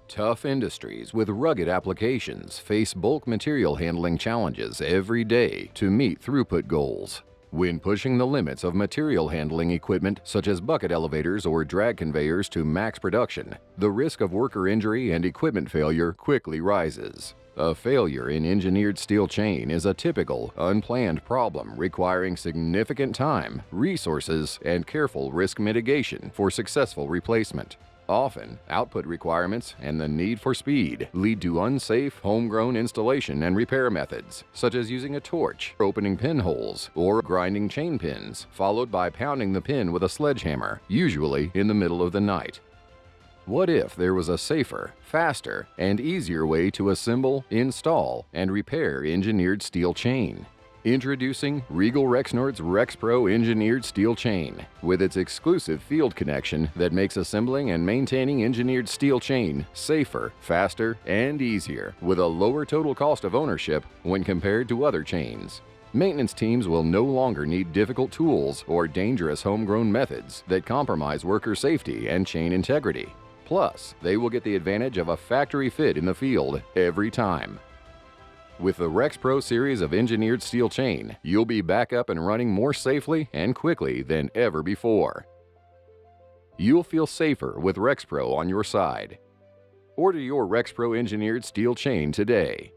Tough industries with rugged applications face bulk material handling challenges every day to meet throughput goals. When pushing the limits of material handling equipment such as bucket elevators or drag conveyors to max production, the risk of worker injury and equipment failure quickly rises. A failure in engineered steel chain is a typical, unplanned problem requiring significant time, resources, and careful risk mitigation for successful replacement. Often, output requirements and the need for speed lead to unsafe homegrown installation and repair methods, such as using a torch, opening pinholes, or grinding chain pins, followed by pounding the pin with a sledgehammer, usually in the middle of the night. What if there was a safer, faster, and easier way to assemble, install, and repair engineered steel chain? Introducing Regal Rexnord's RexPro engineered steel chain, with its exclusive field connection that makes assembling and maintaining engineered steel chain safer, faster, and easier, with a lower total cost of ownership when compared to other chains. Maintenance teams will no longer need difficult tools or dangerous homegrown methods that compromise worker safety and chain integrity. Plus, they will get the advantage of a factory fit in the field every time. With the RexPro series of engineered steel chain, you'll be back up and running more safely and quickly than ever before. You'll feel safer with RexPro on your side. Order your RexPro engineered steel chain today.